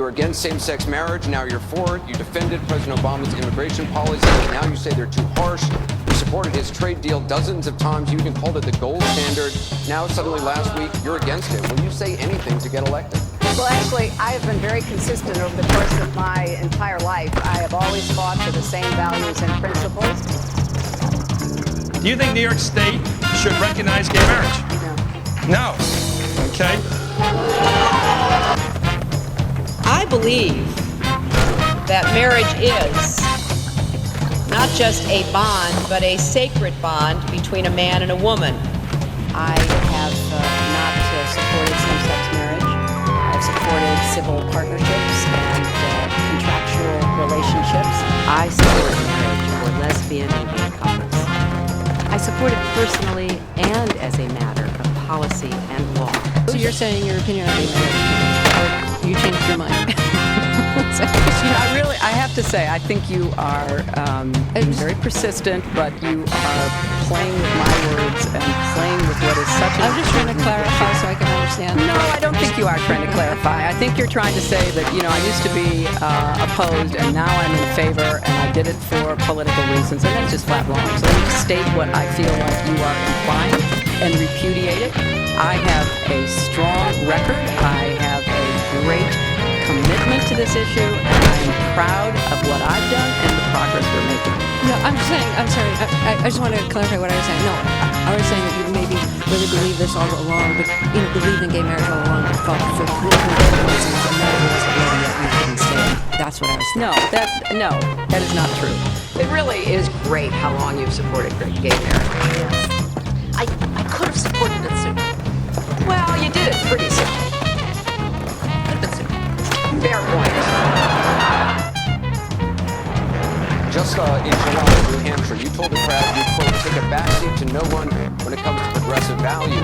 were against same-sex marriage, now you're for it. You defended President Obama's immigration policies, and now you say they're too harsh. You supported his trade deal dozens of times. You even called it the gold standard. Now, suddenly last week, you're against it. Will you say anything to get elected? Well, actually, I have been very consistent over the course of my entire life. I have always fought for the same values and principles. Do you think New York State should recognize gay marriage? No. No. Okay. I believe that marriage is not just a bond, but a sacred bond between a man and a woman. I have not supported same-sex marriage. I've supported civil partnerships and contractual relationships. I support marriage for lesbian and gay couples. I support it personally and as a matter of policy and law. So you're saying your opinion on gay marriage, or you changed your mind? I have to say, I think you are being very persistent, but you are playing with my words and playing with what is such a... I'm just trying to clarify so I can understand. No, I don't think you are trying to clarify. I think you're trying to say that, I used to be opposed and now I'm in favor and I did it for political reasons, and that's just flat wrong. So let me state what I feel like you are implying and repudiate it. I have a strong record. I have a great commitment to this issue, and I'm proud of what I've done and the progress we're making. No, I'm sorry, I just want to clarify what I was saying. No, I was saying that you maybe really believe this all along, but believed in gay marriage all along, but fought for political reasons, and that was a lady that you couldn't stand. That's what I was saying. No, that is not true. It really is great how long you've supported gay marriage. Yes. I could have supported it sooner. Well, you did it pretty soon. Could have been sooner. Fair point. Just in July in New Hampshire, you told the crowd you, quote, take a backseat to no one when it comes to progressive values.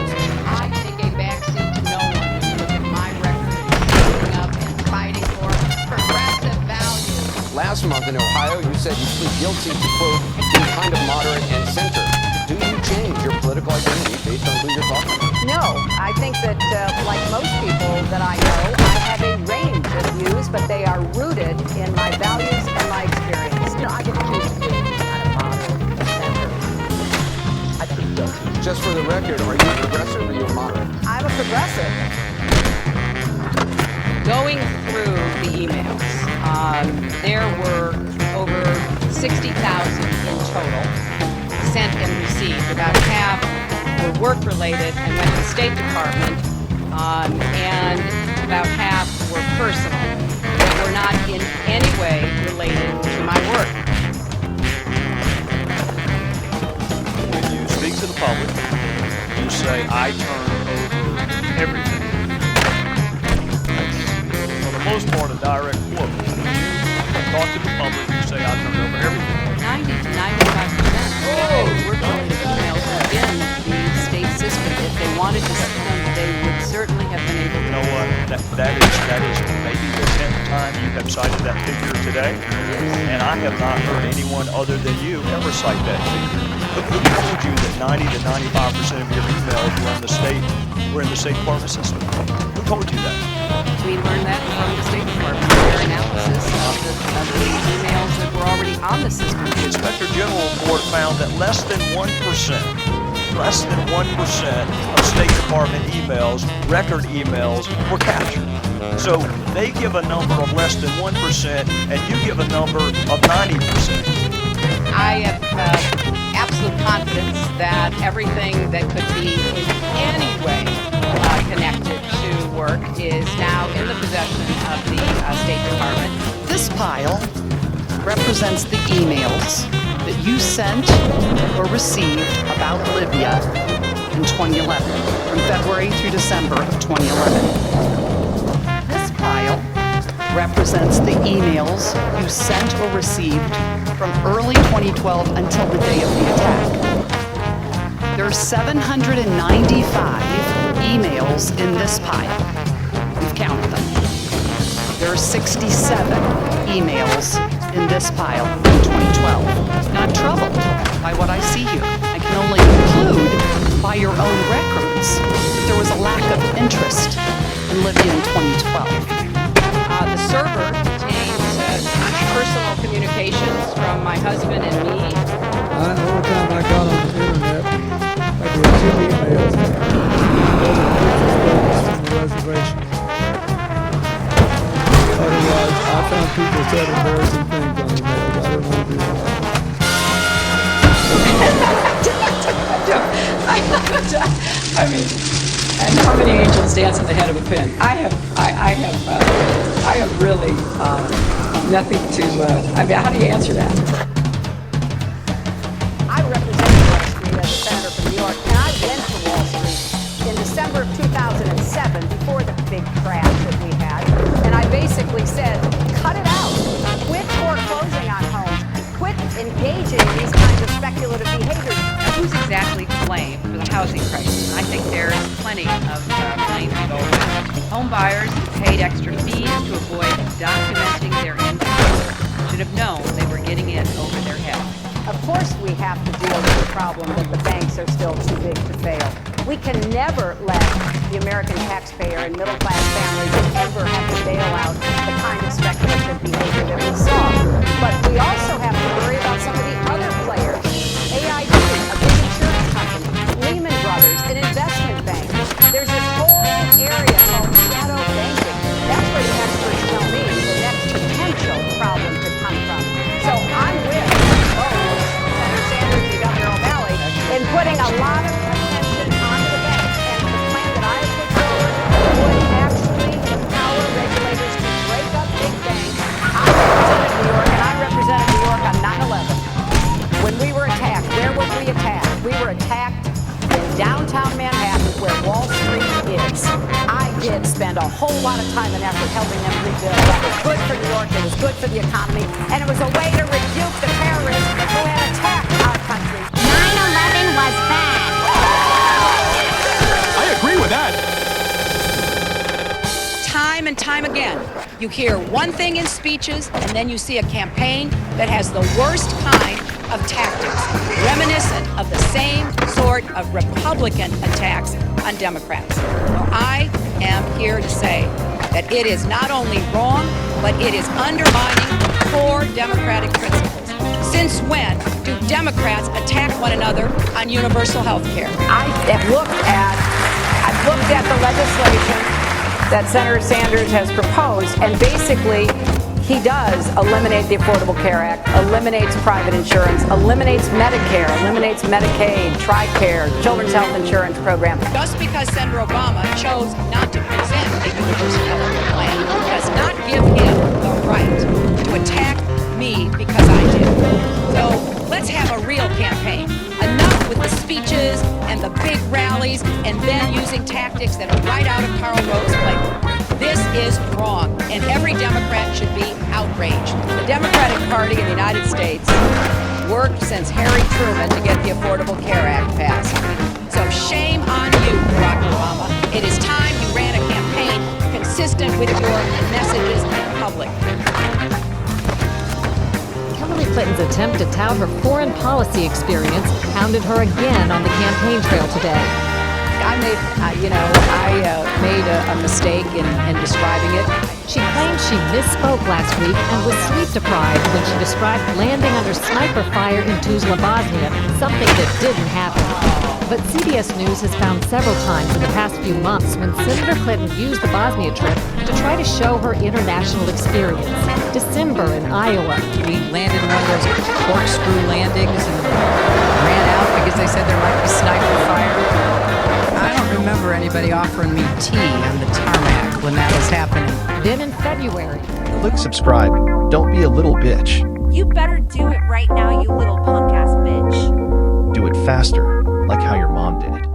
I take a backseat to no one when you look at my record of standing up and fighting for progressive values. Last month in Ohio, you said you plead guilty to, quote, being kind of moderate and center. Do you change your political identity based on who you're talking to? No, I think that, like most people that I know, I have a range of views, but they are rooted in my values and my experience. I didn't choose to be kind of moderate or center. I plead guilty. Just for the record, are you a progressive or are you a moderate? I'm a progressive. Going through the emails, there were over 60,000 in total sent and received. About half were work-related and went to the State Department, and about half were personal, that were not in any way related to my work. When you speak to the public, you say, I turn over everything. That's, for the most part, a direct quote. When you talk to the public, you say, I turn over everything. 90 to 95% work-related emails within the state system. If they wanted to send them, they would certainly have been able to. You know what? That is maybe the 10th time you have cited that figure today, and I have not heard anyone other than you ever cite that figure. Who told you that 90 to 95% of your emails were in the State Department system? Who told you that? We learned that from the State Department, their analysis of the emails that were already on the system. The Inspector General report found that less than 1% of State Department emails, record emails, were captured. So they give a number of less than 1%, and you give a number of 90%. I have absolute confidence that everything that could be in any way connected to work is now in the possession of the State Department. This pile represents the emails that you sent or received about Libya in 2011, from February through December of 2011. This pile represents the emails you sent or received from early 2012 until the day of the attack. There are 795 emails in this pile. We've counted them. There are 67 emails in this pile in 2012. And I'm troubled by what I see here. I can only conclude by your own records that there was a lack of interest in Libya in 2012. The server contains personal communications from my husband and me. The whole time I got on the internet, I get 2 emails. From the reservation. Otherwise, I found people said embarrassing things on emails. I didn't want to do that. I mean, and how many angels dance on the head of a pin? I have really nothing to. I mean, how do you answer that? I represented Wall Street as a senator from New York, and I went to Wall Street in December of 2007, before the big crash that we had, and I basically said, cut it out. Quit foreclosing on homes. Quit engaging in these kinds of speculative behaviors. Now, who's exactly to blame for the housing crisis? I think there's plenty of blame to go around. Home buyers who paid extra fees to avoid documenting their income should have known they were getting in over their heads. Of course we have to deal with the problem that the banks are still too big to fail. We can never let the American taxpayer and middle-class families ever have to bail out the kind of speculative behavior that we saw. But we also have to worry about some of the other players. AIG, a big insurance company, Lehman Brothers, an investment bank. There's this whole area called shadow banking. That's where the experts tell me the next potential problem could come from. So I'm with Senator Sanders and Governor O'Malley in putting a lot of attention onto the banks, and the plan that I have put forward would actually empower regulators to break up big banks. I represented New York, and I represented New York on 9/11. When we were attacked, where were we attacked? We were attacked in downtown Manhattan, where Wall Street is. I did spend a whole lot of time and effort helping them rebuild. That was good for New York, it was good for the economy, and it was a way to rebuke the terrorists who had attacked our country. 9/11 was bad. I agree with that. Time and time again, you hear one thing in speeches, and then you see a campaign that has the worst kind of tactics, reminiscent of the same sort of Republican attacks on Democrats. Well, I am here to say that it is not only wrong, but it is undermining core democratic principles. Since when do Democrats attack one another on universal health care? I've looked at the legislation that Senator Sanders has proposed, and basically he does eliminate the Affordable Care Act, eliminates private insurance, eliminates Medicare, eliminates Medicaid, TRICARE, Children's Health Insurance Program. Just because Senator Obama chose not to present a universal health care plan does not give him the right to attack me because I did. So let's have a real campaign. Enough with the speeches and the big rallies and then using tactics that are right out of Karl Rove's playbook. This is wrong, and every Democrat should be outraged. The Democratic Party in the United States worked since Harry Truman to get the Affordable Care Act passed. So shame on you, Barack Obama. It is time you ran a campaign consistent with your messages in public. Hillary Clinton's attempt to tout her foreign policy experience pounded her again on the campaign trail today. I made a mistake in describing it. She claimed she misspoke last week and was sleep deprived when she described landing under sniper fire in Tuzla, Bosnia, something that didn't happen. But CBS News has found several times in the past few months when Senator Clinton used the Bosnia trip to try to show her international experience. December in Iowa. We landed in one of those corkscrew landings and ran out because they said there might be sniper fire. I don't remember anybody offering me tea on the tarmac when that was happening. Then in February. Click subscribe. Don't be a little bitch. You better do it right now, you little punk ass bitch. Do it faster, like how your mom did it.